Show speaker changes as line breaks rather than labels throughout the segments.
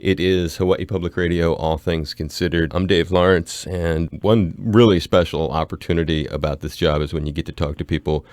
It is Hawaii Public Radio, All Things Considered. I'm Dave Lawrence, and one really special opportunity about this job is when you get to talk to people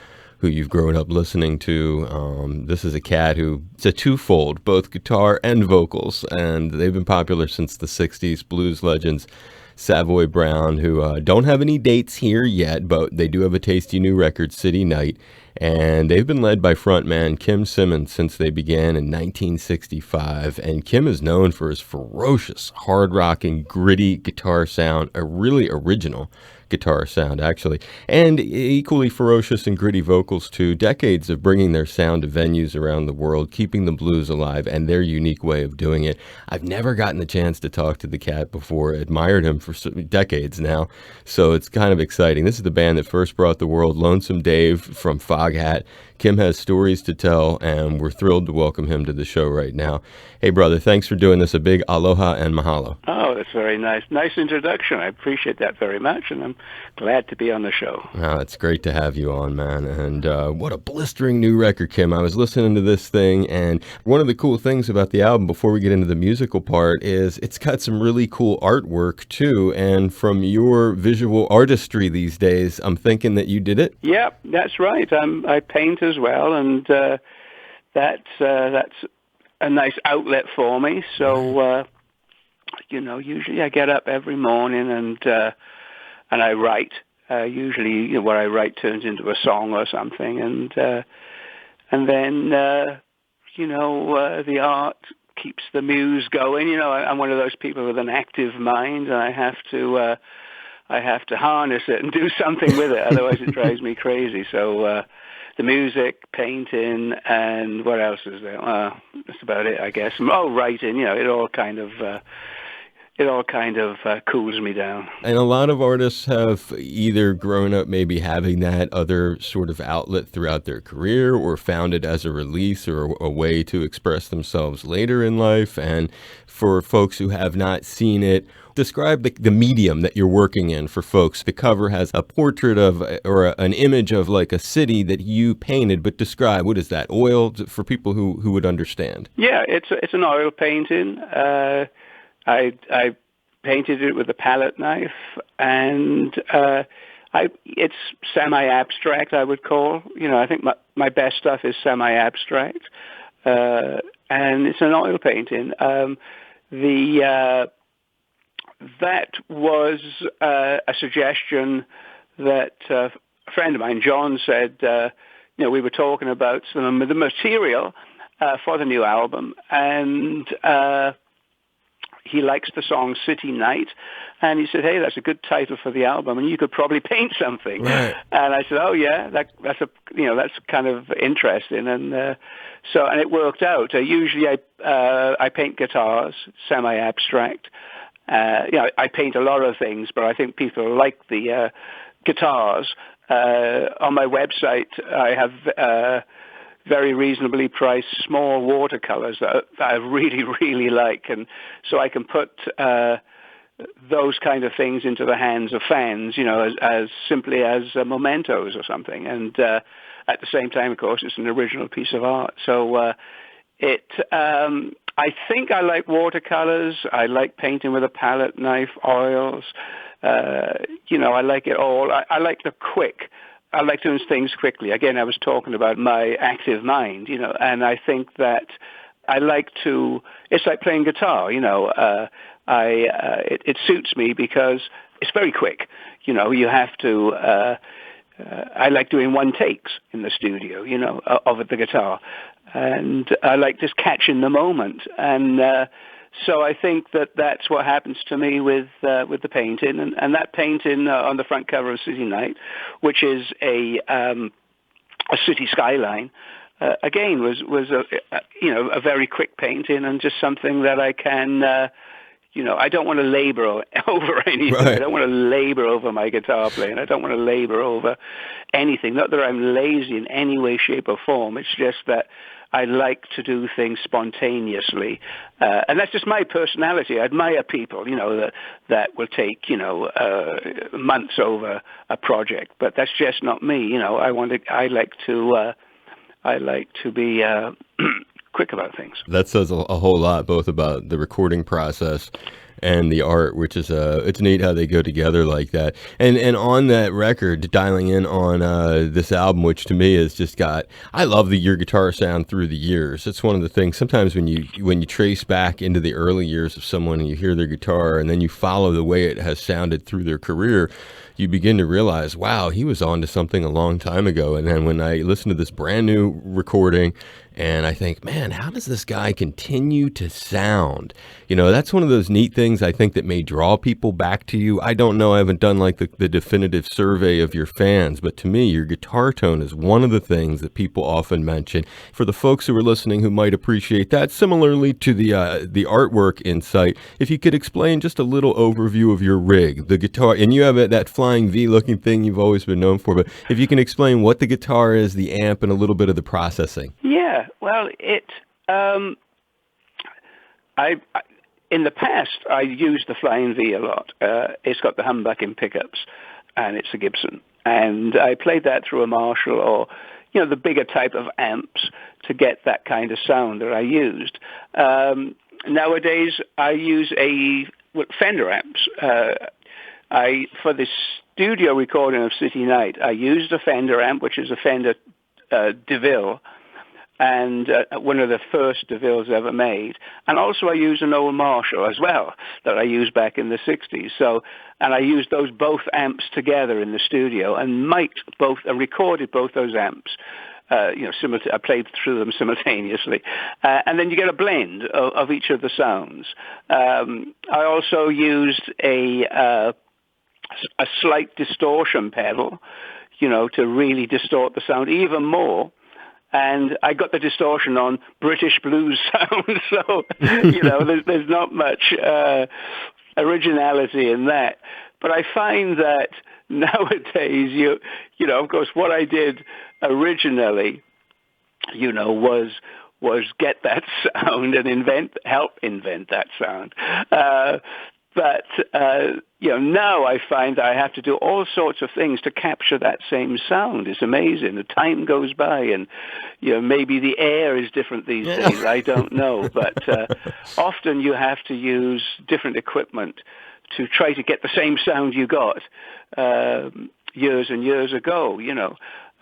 who you've grown up listening to. This is a cat it's a twofold, both guitar and vocals, and they've been popular since the 60s, blues legends. Savoy Brown, who don't have any dates here yet, but they do have a tasty new record, City Night, and they've been led by frontman Kim Simmonds since they began in 1965, and Kim is known for his ferocious, hard-rocking, gritty guitar sound, a really original guitar sound, actually, and equally ferocious and gritty vocals too. Decades of bringing their sound to venues around the world, keeping the blues alive, and their unique way of doing it. I've never gotten the chance to talk to the cat before, admired him for decades now, so it's kind of exciting. This is the band that first brought the world Lonesome Dave from Foghat. Kim has stories to tell, and we're thrilled to welcome him to the show right now. Hey, brother, thanks for doing this. A big aloha and mahalo.
Oh, that's very nice. Nice introduction. I appreciate that very much, and I'm glad to be on the show.
Oh, it's great to have you on, man. And what a blistering new record, Kim. I was listening to this thing, and one of the cool things about the album, before we get into the musical part, is it's got some really cool artwork, too. And from your visual artistry these days, I'm thinking that you did it?
Yeah, that's right. I paint as well, and that's a nice outlet for me. So, usually I get up every morning and I write. Usually, what I write turns into a song or something, and then the art keeps the muse going. I'm one of those people with an active mind, and I have to harness it and do something with it. Otherwise, it drives me crazy. So the music, painting, and what else is there? That's about it, I guess. Oh, writing. It all kind of cools me down.
And a lot of artists have either grown up maybe having that other sort of outlet throughout their career, or found it as a release or a way to express themselves later in life. And for folks who have not seen it, describe the medium that you're working in for folks. The cover has a portrait of, or an image of, like a city that you painted, but describe, what is that, oil, for people who would understand?
Yeah, it's an oil painting. I painted it with a palette knife, and it's semi-abstract, I would call. I think my best stuff is semi-abstract, and it's an oil painting. That was a suggestion that a friend of mine, John, said. We were talking about some of the material for the new album, and he likes the song City Night, and he said, hey, that's a good title for the album, and you could probably paint something.
Right.
And I said, oh yeah, that's kind of interesting, and it worked out. Usually I paint guitars, semi-abstract. I paint a lot of things, but I think people like the guitars. On my website, I have very reasonably priced small watercolors that I really, really like. And so I can put those kind of things into the hands of fans, as simply as mementos or something. And at the same time, of course, it's an original piece of art. So I think I like watercolors. I like painting with a palette knife, oils. I like it all. I like the quick. I like doing things quickly. Again, I was talking about my active mind, and I think that I like to. It's like playing guitar, It suits me because it's very quick. You have to. I like doing one takes in the studio, of the guitar, and I like just catching the moment. And so I think that's what happens to me with the painting, and that painting on the front cover of City Night, which is a city skyline, again was a very quick painting, and just something that I can. I don't want to labor over anything. Right. I don't want to labor over my guitar playing. I don't want to labor over anything. Not that I'm lazy in any way, shape, or form. It's just that I like to do things spontaneously. And that's just my personality. I admire people, that will take, months over a project. But that's just not me. I like to be quick about things.
That says a whole lot, both about the recording process and the art, which is it's neat how they go together like that. And on that record, dialing in on this album, which to me has just got, I love your guitar sound through the years. It's one of the things sometimes when you trace back into the early years of someone and you hear their guitar and then you follow the way it has sounded through their career, you begin to realize, wow, he was on to something a long time ago. And then when I listen to this brand new recording and I think, man, how does this guy continue to sound? You know, that's one of those neat things I think that may draw people back to you. I don't know. I haven't done like the definitive survey of your fans, but to me, your guitar tone is one of the things that people often mention. For the folks who are listening who might appreciate that, similarly to the artwork insight, if you could explain just a little overview of your rig, the guitar, and you have that flying V looking thing you've always been known for, but if you can explain what the guitar is, the amp, and a little bit of the processing.
Yeah. Well, in the past, I used the Flying V a lot. It's got the humbucking pickups, and it's a Gibson. And I played that through a Marshall or, the bigger type of amps to get that kind of sound that I used. Nowadays, I use Fender amps. For the studio recording of City Night, I used a Fender amp, which is a Fender DeVille, and one of the first DeVilles ever made. And also I use an old Marshall as well that I used back in the 60s. And I used those both amps together in the studio and recorded both those amps. I played through them simultaneously. And then you get a blend of each of the sounds. I also used a slight distortion pedal, to really distort the sound even more. And I got the distortion on British blues sound, so there's not much originality in that. But I find that nowadays, of course, what I did originally, was get that sound and help invent that sound. But now I find I have to do all sorts of things to capture that same sound. It's amazing. The time goes by, and maybe the air is different these days. I don't know, but often you have to use different equipment to try to get the same sound you got years and years ago.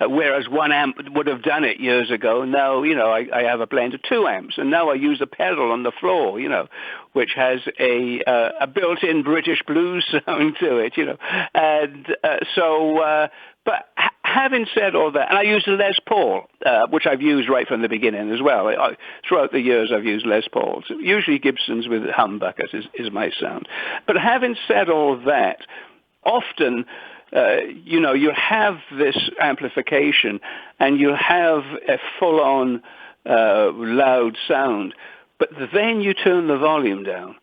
Whereas one amp would have done it years ago. Now, I have a blend of two amps, and now I use a pedal on the floor, which has a built-in British blues sound to it, And but having said all that, and I use a Les Paul, which I've used right from the beginning as well. Throughout the years, I've used Les Pauls. Usually Gibsons with humbuckers is my sound. But having said all that, often you have this amplification and you have a full-on loud sound, but then you turn the volume down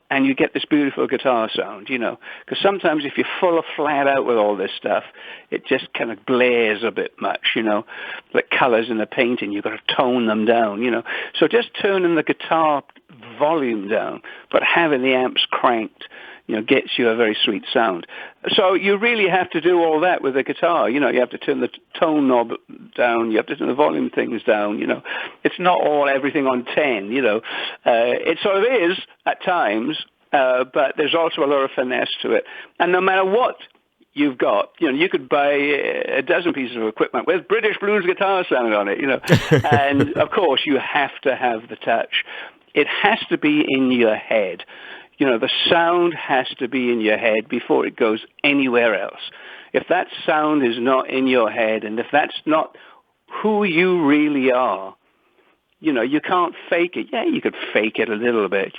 and you get this beautiful guitar sound, because sometimes if you're full of flat out with all this stuff, it just kind of blares a bit much, like colors in a painting, you've got to tone them down, So just turning the guitar volume down, but having the amps cranked, gets you a very sweet sound. So you really have to do all that with the guitar. You have to turn the tone knob down. You have to turn the volume things down. It's not all everything on 10. It sort of is at times, but there's also a lot of finesse to it. And no matter what you've got, you could buy a dozen pieces of equipment with British blues guitar sound on it. And of course you have to have the touch. It has to be in your head. The sound has to be in your head before it goes anywhere else. If that sound is not in your head, and if that's not who you really are, you can't fake it. Yeah, you could fake it a little bit,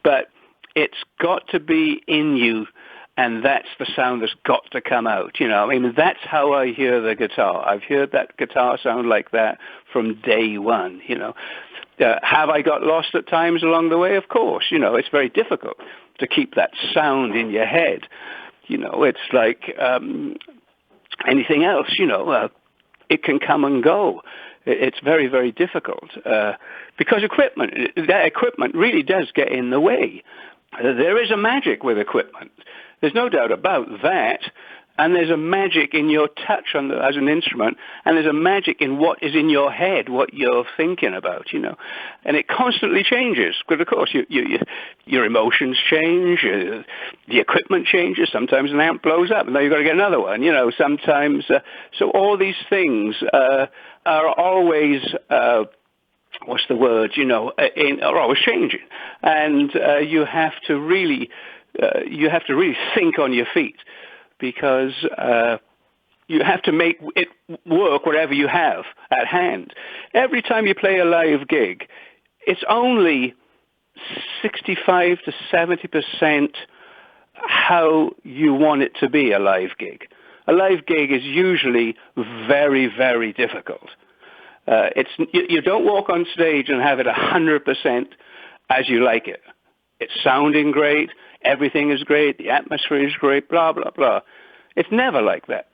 but it's got to be in you, and that's the sound that's got to come out, that's how I hear the guitar. I've heard that guitar sound like that from day one, Have I got lost at times along the way? Of course. It's very difficult to keep that sound in your head. It's like anything else, it can come and go. It's very, very difficult because that equipment really does get in the way. There is a magic with equipment. There's no doubt about that. And there's a magic in your touch as an instrument, and there's a magic in what is in your head, what you're thinking about, And it constantly changes, because of course your emotions change, the equipment changes. Sometimes an amp blows up, and now you've got to get another one, Sometimes, so all these things are always, what's the word, are always changing, and you have to really think on your feet. Because you have to make it work whatever you have at hand. Every time you play a live gig, it's only 65 to 70% how you want it to be a live gig. A live gig is usually very, very difficult. You don't walk on stage and have it 100% as you like it. It's sounding great. Everything is great. The atmosphere is great. Blah, blah, blah. It's never like that.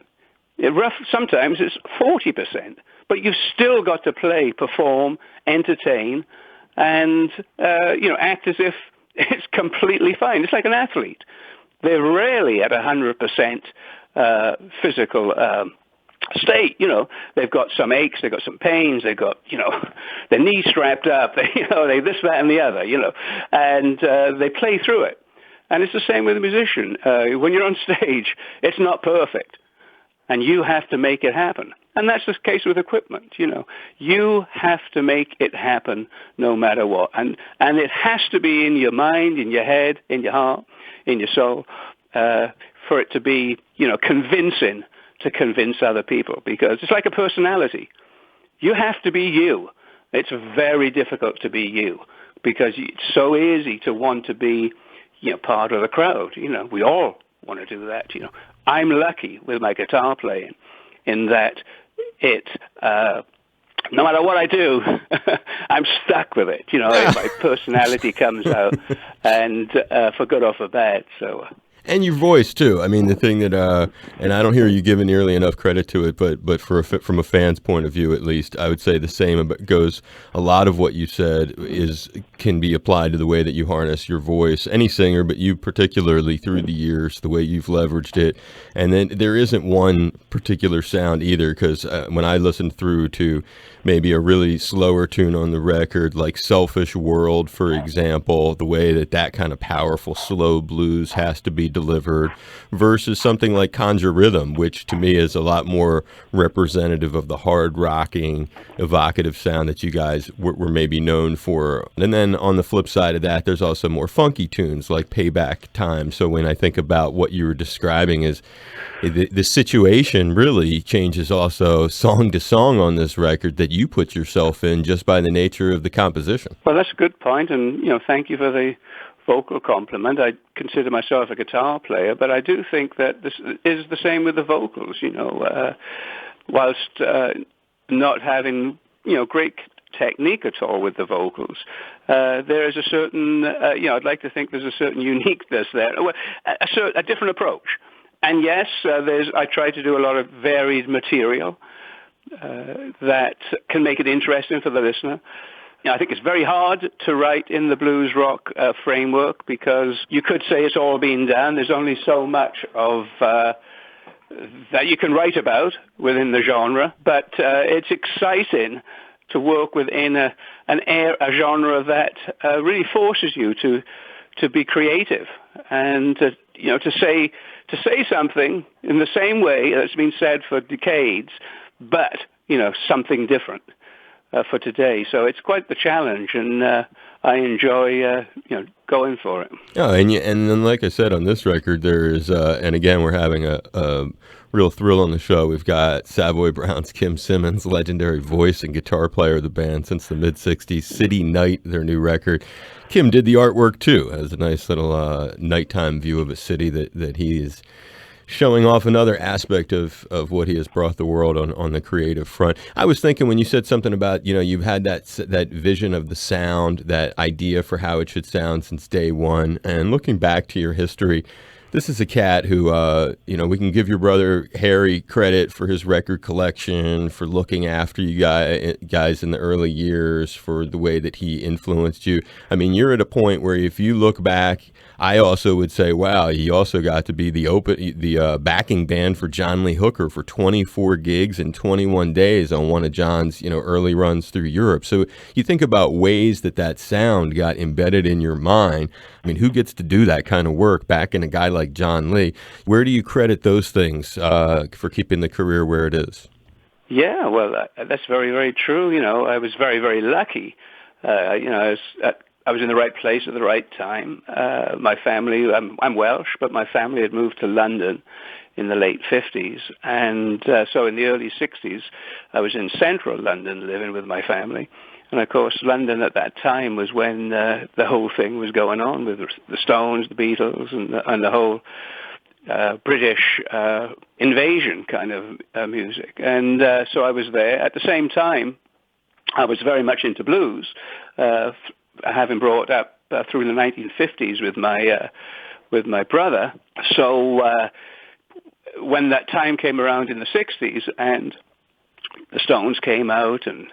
Sometimes it's 40%. But you've still got to play, perform, entertain, and act as if it's completely fine. It's like an athlete. They're rarely at 100% physical state. They've got some aches, they've got some pains, they've got, their knees strapped up, they this, that, and the other, and they play through it. And it's the same with a musician. When you're on stage, it's not perfect, and you have to make it happen. And that's the case with equipment. You have to make it happen no matter what, and it has to be in your mind, in your head, in your heart, in your soul, for it to be, convincing to convince other people. Because it's like a personality. You have to be you. It's very difficult to be you, because it's so easy to want to be part of the crowd. We all want to do that. I'm lucky with my guitar playing in that no matter what I do, I'm stuck with it. My personality comes out, and for good or for bad. So.
And your voice too. I mean, the thing that, and I don't hear you giving nearly enough credit to it, but from a fan's point of view, at least, I would say the same goes. A lot of what you said can be applied to the way that you harness your voice. Any singer, but you particularly through the years, the way you've leveraged it. And then there isn't one particular sound either, because when I listen through to maybe a really slower tune on the record, like Selfish World, for example, the way that kind of powerful slow blues has to be delivered versus something like Conjure Rhythm, which to me is a lot more representative of the hard rocking, evocative sound that you guys were maybe known for. And then on the flip side of that, there's also more funky tunes like Payback Time. So when I think about what you were describing is the situation really changes also song to song on this record that you put yourself in just by the nature of the composition.
Well, that's a good point, and thank you for the vocal compliment. I consider myself a guitar player, but I do think that this is the same with the vocals. Whilst not having great technique at all with the vocals, there is a certain I'd like to think there's a certain uniqueness there, a different approach. And yes, I try to do a lot of varied material that can make it interesting for the listener. I think it's very hard to write in the blues rock framework, because you could say it's all been done. There's only so much of that you can write about within the genre, but it's exciting to work within a genre that really forces you to be creative and to say something in the same way that's been said for decades, but something different for today. So it's quite the challenge, and I enjoy going for it.
Oh, and then like I said on this record, there is and again we're having a real thrill on the show. We've got Savoy Brown's Kim Simmonds, legendary voice and guitar player of the band since the mid-'60s. City Night, their new record. Kim did the artwork too. It has a nice little nighttime view of a city that he is showing off another aspect of what he has brought the world on the creative front. I was thinking when you said something about, you've had that vision of the sound, that idea for how it should sound since day one, and looking back to your history, This is a cat who, we can give your brother Harry credit for his record collection, for looking after you guys in the early years, for the way that he influenced you. I mean, you're at a point where if you look back, I also would say, wow, he also got to be the backing band for John Lee Hooker for 24 gigs in 21 days on one of John's, early runs through Europe. So you think about ways that sound got embedded in your mind. I mean, who gets to do that kind of work back in a guy like John Lee? Where do you credit those things for keeping the career where it is?
Yeah, well, that's very, very true. I was very, very lucky. I was in the right place at the right time. My family, I'm Welsh, but my family had moved to London in the late 50s. And so in the early 60s, I was in central London living with my family. And, of course, London at that time was when the whole thing was going on with the Stones, the Beatles, and the whole British invasion kind of music. And so I was there. At the same time, I was very much into blues, having brought up through the 1950s with my brother. So when that time came around in the 60s and the Stones came out and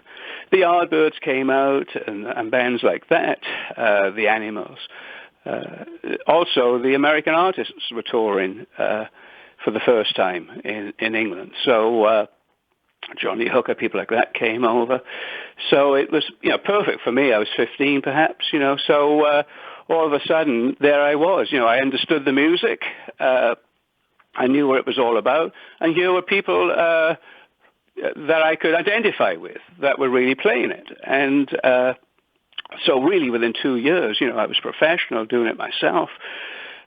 the Yardbirds came out and bands like that, the Animals. Also, the American artists were touring for the first time in England. So Johnny Hooker, people like that came over. So it was perfect for me. I was 15 perhaps, so all of a sudden there I was. I understood the music. I knew what it was all about. And here were people that I could identify with that were really playing it. And so really within 2 years, I was professional doing it myself.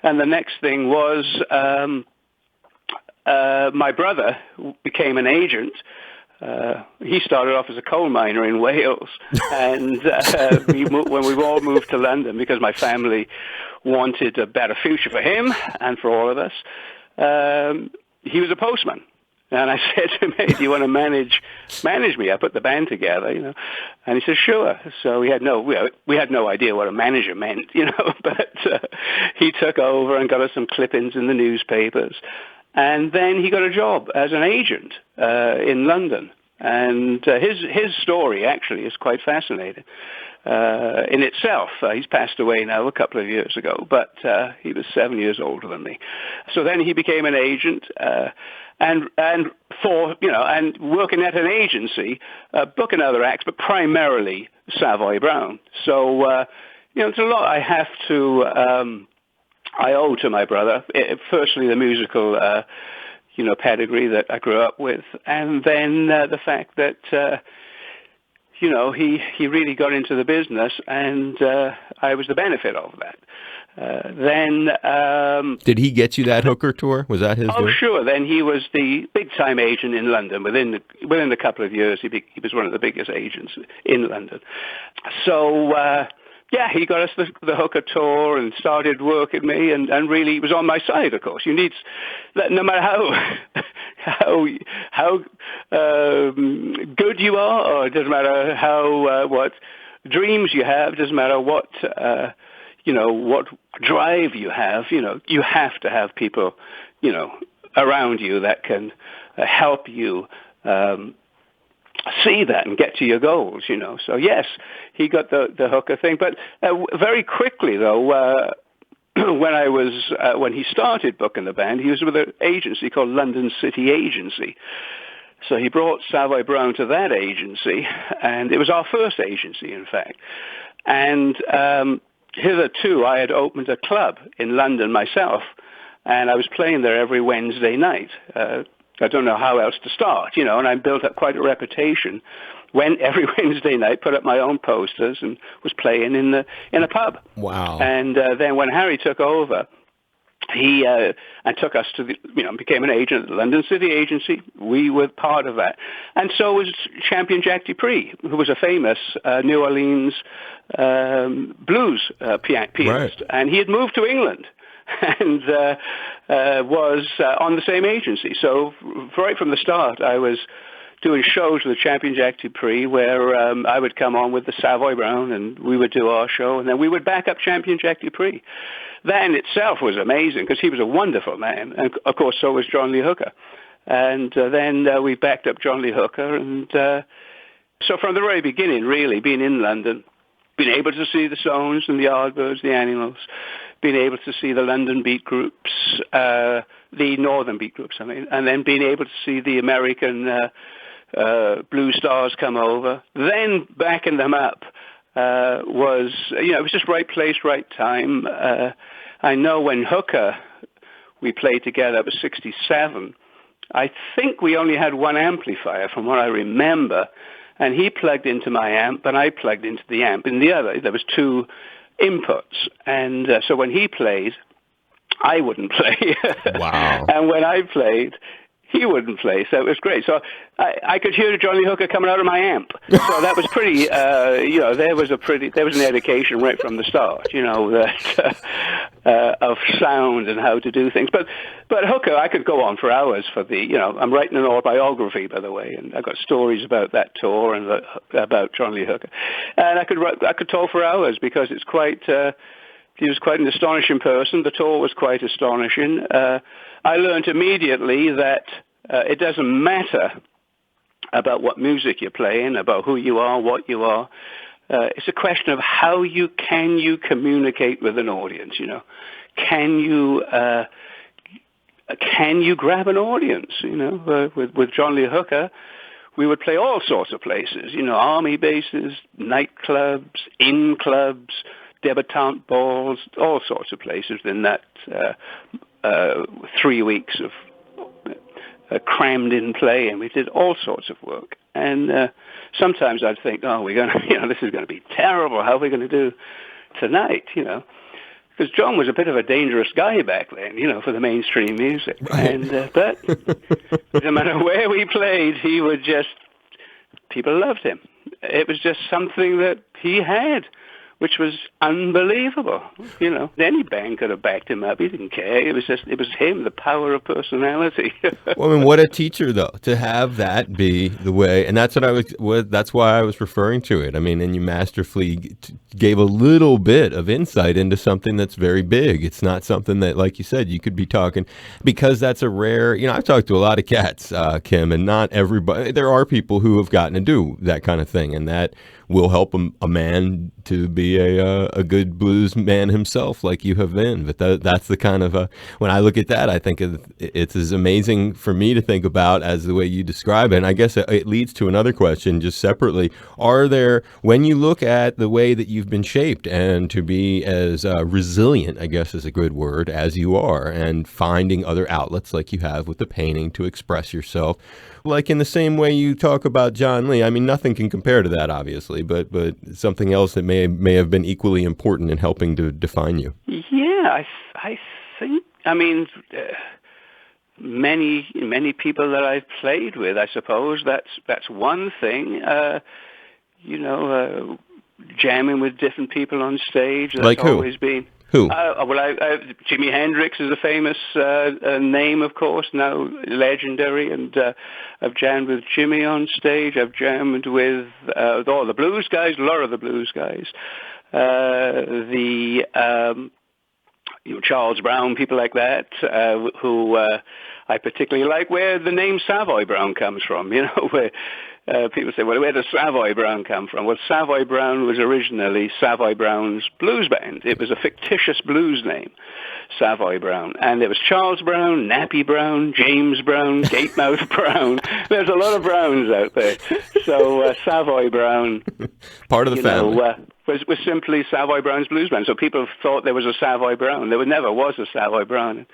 And the next thing was my brother became an agent. He started off as a coal miner in Wales. And when we all moved to London, because my family wanted a better future for him and for all of us, he was a postman. And I said to him, hey, do you want to manage me? I put the band together, And he said, sure. So we had no idea what a manager meant, but he took over and got us some clippings in the newspapers. And then he got a job as an agent in London. And his story actually is quite fascinating in itself. He's passed away now a couple of years ago, but he was 7 years older than me. So then he became an agent. And working at an agency, booking other acts, but primarily Savoy Brown. So, it's a lot I have to, I owe to my brother. Firstly, the musical, pedigree that I grew up with, and then the fact that, he really got into the business, and I was the benefit of that.
Did he get you that Hooker tour? Was that his
Oh,
doing?
sure. Then he was the big-time agent in London. Within a couple of years, he was one of the biggest agents in London. So, he got us the Hooker tour and started working me, and really was on my side, of course. You need that no matter how good you are, or it doesn't matter how what dreams you have, doesn't matter what what drive you have, you have to have people, around you that can help you see that and get to your goals, So yes, he got the Hooker thing, but very quickly though, when he started booking the band, he was with an agency called London City Agency. So he brought Savoy Brown to that agency, and it was our first agency, in fact. And hitherto, I had opened a club in London myself, and I was playing there every Wednesday night. I don't know how else to start, and I built up quite a reputation. Went every Wednesday night, put up my own posters, and was playing in a pub.
Wow!
And then when Harry took over, he and took us to became an agent at the London City Agency. We were part of that, and so was Champion Jack Dupree, who was a famous New Orleans blues pianist,
Right.
and he had moved to England and was on the same agency. So right from the start, I was doing shows with Champion Jack Dupree, where I would come on with the Savoy Brown, and we would do our show, and then we would back up Champion Jack Dupree. that in itself was amazing because he was a wonderful man. And, of course, so was John Lee Hooker. And then we backed up John Lee Hooker. And so from the very beginning, really, being in London, being able to see the Stones and the Yardbirds, the Animals, being able to see the London beat groups, the Northern beat groups, I mean, and then being able to see the American Blue Stars come over, then backing them up was, it was just right place, right time. I know when Hooker, we played together, it was 67. I think we only had one amplifier from what I remember, and he plugged into my amp, and I plugged into the amp. In the other, there was two inputs, and so when he played, I wouldn't play.
Wow.
And when I played, he wouldn't play, so it was great. So I could hear Johnny Hooker coming out of my amp. So that was pretty, there was an education right from the start, that of sound and how to do things. But Hooker, I could go on for hours for I'm writing an autobiography, by the way, and I've got stories about that tour and about Johnny Hooker. And I could talk for hours because it's quite, he was quite an astonishing person. The tour was quite astonishing. I learned immediately that it doesn't matter about what music you're playing, about who you are, what you are. It's a question of how can you communicate with an audience. Can you grab an audience? With John Lee Hooker, we would play all sorts of places. Army bases, nightclubs, in clubs, debutante balls, all sorts of places in that 3 weeks of crammed in play, and we did all sorts of work. And sometimes I'd think, we're going to, this is going to be terrible. How are we going to do tonight? Because John was a bit of a dangerous guy back then, for the mainstream music. Right. And but no matter where we played, he would people loved him. It was just something that he had, which was unbelievable. Any band could have backed him up. He didn't care. It was him, the power of personality.
Well, I mean, what a teacher, though, to have that be the way. And that's that's why I was referring to it. I mean, and you masterfully gave a little bit of insight into something that's very big. It's not something that, like you said, you could be talking, because that's a rare, I've talked to a lot of cats, Kim, and not everybody. There are people who have gotten to do that kind of thing, and that will help a man to be a good blues man himself, like you have been. But that's the kind of when I look at that, I think it's as amazing for me to think about as the way you describe it. And I guess it leads to another question, just separately. Are there, when you look at the way that you've been shaped and to be as resilient, I guess is a good word, as you are, and finding other outlets like you have with the painting to express yourself, like in the same way you talk about John Lee. I mean, nothing can compare to that, obviously, but something else that may have been equally important in helping to define you.
Yeah, I think, many people that I've played with, I suppose that's one thing. Jamming with different people on stage. That's
like who?
Always been.
Who?
Jimi Hendrix is a famous name, of course, now legendary, and I've jammed with Jimmy on stage. I've jammed with all the blues guys, a lot of the blues guys, Charles Brown, people like that, who I particularly like, where the name Savoy Brown comes from, where people say, well, where does Savoy Brown come from? Well, Savoy Brown was originally Savoy Brown's blues band. It was a fictitious blues name, Savoy Brown. And there was Charles Brown, Nappy Brown, James Brown, Gatemouth Brown. There's a lot of Browns out there. So Savoy Brown,
part of the family,
was simply Savoy Brown's blues band. So people thought there was a Savoy Brown. There never was a Savoy Brown.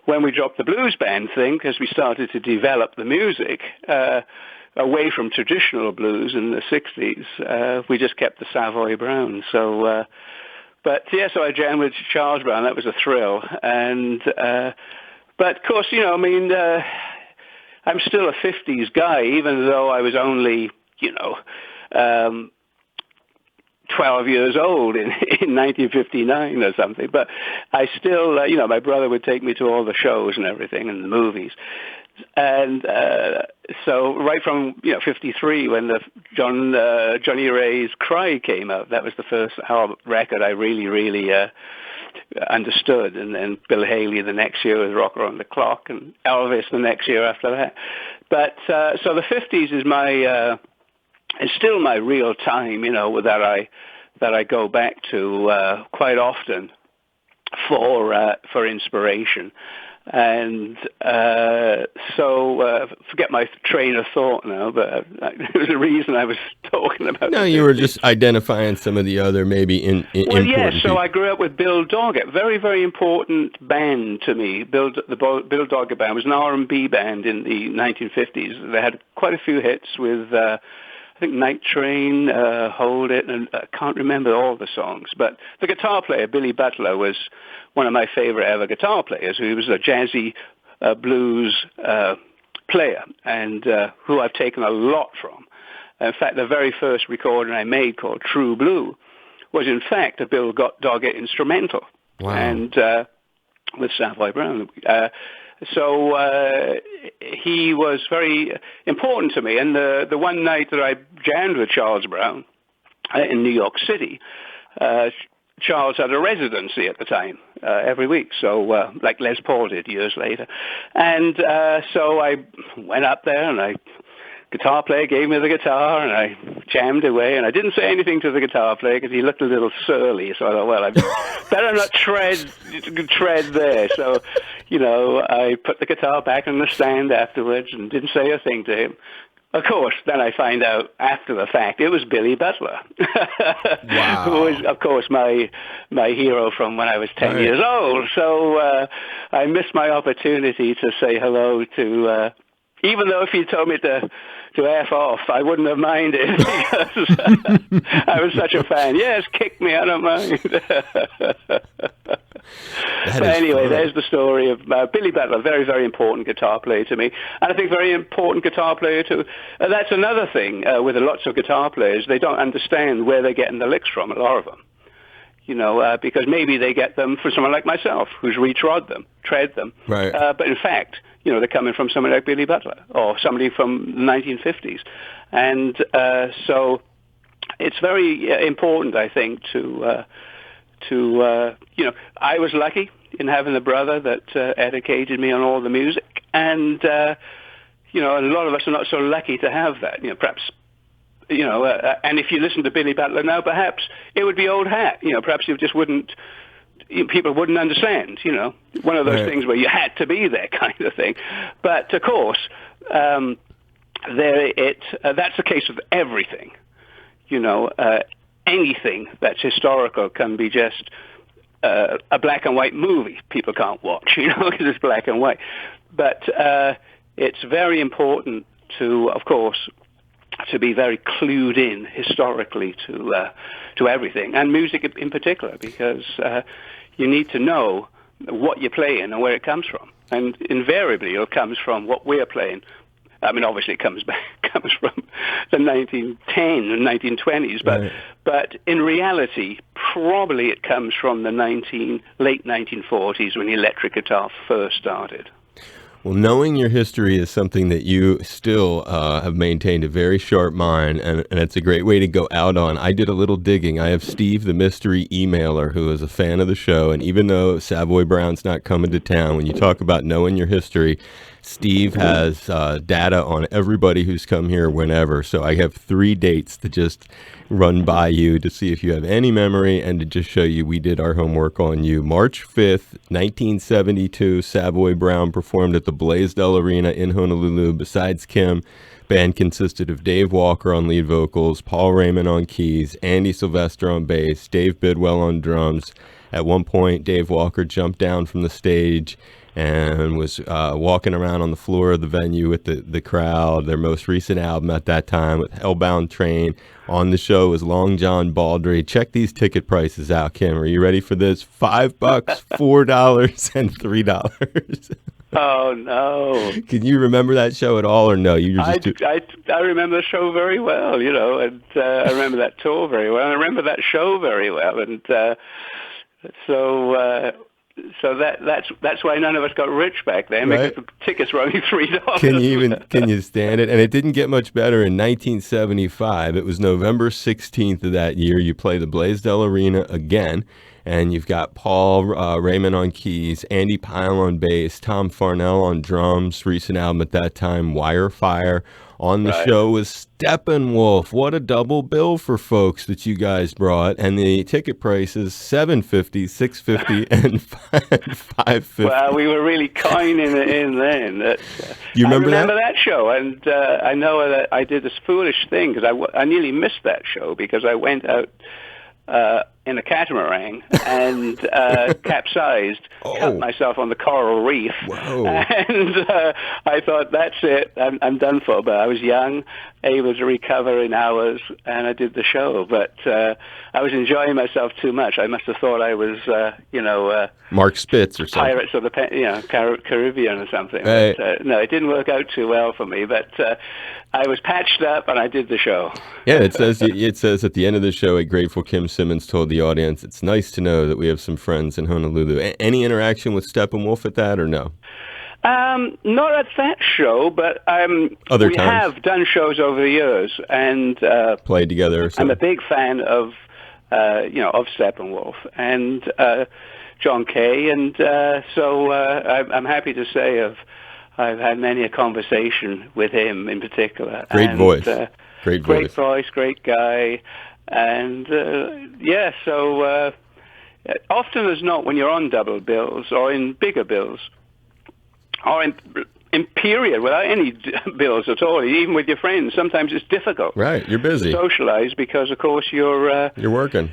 When we dropped the blues band thing, because we started to develop the music away from traditional blues in the 60s, we just kept the Savoy Brown. So, so I jammed with Charles Brown. That was a thrill. And, but of course, I'm still a 50s guy, even though I was only, 12 years old in 1959 or something. But I still, my brother would take me to all the shows and everything and the movies. And so right from 53, when the Johnny Ray's Cry came out, that was the first record I really understood. And then Bill Haley the next year with Rock Around the Clock, and Elvis the next year after that. But so the 50s is still my real time, that I go back to quite often for inspiration. And forget my train of thought now, but there was a reason I was talking about.
No, you were just identifying some of the other maybe
Well, yes.
important
So
people.
I grew up with Bill Doggett, very, very important band to me. Bill Doggett band was an R&B band in the 1950s. They had quite a few hits with, I think, Night Train, Hold It, and I can't remember all the songs. But the guitar player, Billy Butler, was one of my favorite ever guitar players. He was a jazzy blues player, and who I've taken a lot from. In fact, the very first recording I made, called True Blue, was in fact a Bill Doggett instrumental.
Wow.
And with Savoy Brown. So he was very important to me. And the one night that I jammed with Charles Brown in New York City, Charles had a residency at the time, every week, so like Les Paul did years later. And so I went up there, and guitar player gave me the guitar, and I jammed away, and I didn't say anything to the guitar player because he looked a little surly, so I thought, well, I better not tread there. So, I put the guitar back on the stand afterwards and didn't say a thing to him. Of course, then I find out after the fact it was Billy Butler,
Wow.
who was, of course, my hero from when I was 10
Right.
years old. So I missed my opportunity to say hello to, even though if you told me to F off, I wouldn't have minded because I was such a fan. Yes, kick me, I don't mind. But anyway, there's the story of Billy Butler, very, very important guitar player to me. And I think very important guitar player too. That's another thing with lots of guitar players. They don't understand where they're getting the licks from, a lot of them. Because maybe they get them from someone like myself, who's tread them.
Right.
But in fact, they're coming from somebody like Billy Butler or somebody from the 1950s. And so it's very important, I think, to I was lucky in having a brother that educated me on all the music. And, a lot of us are not so lucky to have that, perhaps. And if you listen to Billy Butler now, perhaps it would be old hat. Perhaps you just people wouldn't understand. One of those things where you had to be there, kind of thing. But of course, that's the case with everything. Anything that's historical can be just a black and white movie people can't watch, because it's black and white. But it's very important to, of course, to be very clued in historically to everything, and music in particular, because you need to know what you're playing and where it comes from. And invariably, it comes from what we're playing. I mean, obviously, it comes from the 1910 and 1920s, but in reality, probably it comes from the late 1940s when electric guitar first started.
Well, knowing your history is something that you still have maintained a very sharp mind, and it's a great way to go out on. I did a little digging. I have Steve, the mystery emailer, who is a fan of the show, and even though Savoy Brown's not coming to town, when you talk about knowing your history, Steve has data on everybody who's come here whenever. So I have 3 dates to just run by you to see if you have any memory and to just show you we did our homework on you. March 5th, 1972, Savoy Brown performed at the Blaisdell Arena in Honolulu. Besides Kim, band consisted of Dave Walker on lead vocals, Paul Raymond on keys, Andy Sylvester on bass, Dave Bidwell on drums. At one point, Dave Walker jumped down from the stage and was walking around on the floor of the venue with the crowd. Their most recent album at that time with Hellbound Train. On the show was Long John Baldry. Check these ticket prices out, Kim. Are you ready for this? $5, $4, and $3.
Oh, no.
Can you remember that show at all, or no?
I remember the show very well, and I remember that tour very well. I remember that show very well. And so that's why none of us got rich back then,
right?
Because the tickets were only $3.
Can you stand it? And it didn't get much better in 1975. It was November 16th of that year. You play the Blaisdell Arena again, and you've got Paul Raymond on keys, Andy Pyle on bass, Tom Farnell on drums, recent album at that time, Wire Fire. On the show was Steppenwolf. What a double bill for folks that you guys brought. And the ticket prices $750, $650, and $550.
Well, we were really coining it in then.
You remember
that show? And I know that I did this foolish thing because I nearly missed that show because I went out in a catamaran and capsized, cut myself on the coral reef.
Whoa.
And I thought, that's it, I'm done for. But I was young, able to recover in hours, and I did the show. But I was enjoying myself too much. I must have thought I was,
Mark Spitz or something.
Pirates of the Caribbean or something.
Right.
But, no, it didn't work out too well for me. But I was patched up, and I did the show.
Yeah, it says at the end of the show, a grateful Kim Simmonds told the audience, "It's nice to know that we have some friends in Honolulu." Any interaction with Steppenwolf at that, or no?
Not at that show, but
Other
we
times?
have done shows over the years, and
Played together or something?
I'm a big fan of of Steppenwolf and John Kay, and so I'm happy to say I've had many a conversation with him in particular.
Great voice. Great
voice, great guy. And, so often as not, when you're on double bills or in bigger bills or in period without any bills at all, even with your friends, sometimes it's difficult.
Right, you're busy.
To socialize because, of course, you're
working.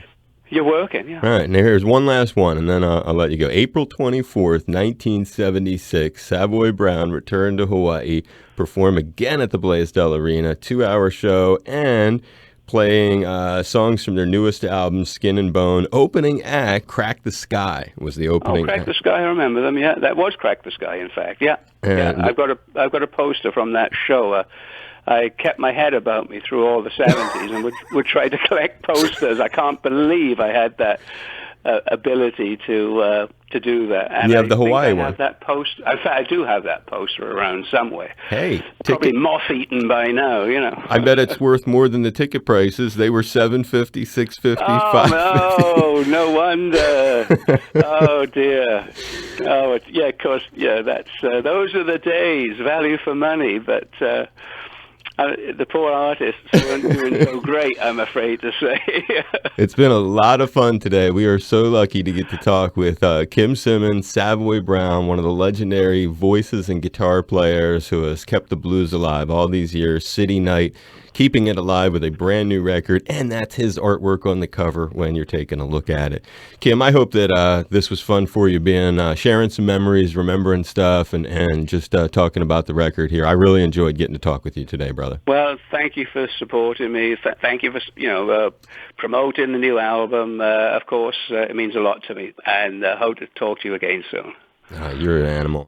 You're working, yeah.
All right, now here's one last one, and then I'll let you go. April 24th, 1976, Savoy Brown returned to Hawaii, perform again at the Blaisdell Arena, 2-hour show, and playing songs from their newest album, Skin and Bone. Opening act, Crack the Sky was the opening
Crack the Sky, I remember them, yeah. That was Crack the Sky, in fact, yeah.
And
I've got a poster from that show. I kept my head about me through all the 70s and would try to collect posters. I can't believe I had that ability to do that. And
you have the Hawaii
one.
one.
Have that poster. In fact, I do have that poster around somewhere.
Hey,
probably moth-eaten by now,
I bet it's worth more than the ticket prices. They were $750, $650, $550.
No wonder. Oh dear. Oh yeah, of course. Yeah, that's those are the days. Value for money, but. The poor artists weren't doing so great, I'm afraid to say.
It's been a lot of fun today. We are so lucky to get to talk with Kim Simmonds, Savoy Brown, one of the legendary voices and guitar players who has kept the blues alive all these years, City Night, keeping it alive with a brand new record, and that's his artwork on the cover when you're taking a look at it. Kim, I hope that this was fun for you, sharing some memories, remembering stuff, and just talking about the record here. I really enjoyed getting to talk with you today, brother.
Well, thank you for supporting me. Thank you for promoting the new album. Of course, it means a lot to me, and hope to talk to you again soon.
You're an animal.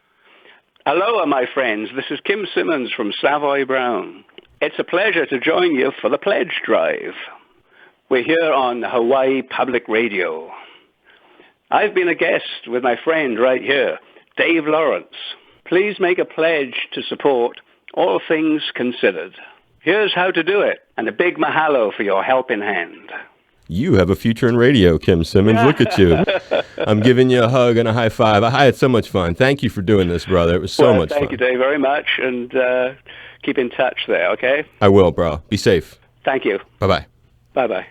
Aloha, my friends. This is Kim Simmonds from Savoy Brown. It's a pleasure to join you for the Pledge Drive. We're here on Hawaii Public Radio. I've been a guest with my friend right here, Dave Lawrence. Please make a pledge to support All Things Considered. Here's how to do it, and a big mahalo for your helping hand.
You have a future in radio, Kim Simmonds. Look at you. I'm giving you a hug and a high five. I had so much fun. Thank you for doing this, brother. It was so much fun.
Thank you, Dave, very much, and keep in touch there, okay?
I will, bro. Be safe.
Thank you.
Bye-bye.
Bye-bye.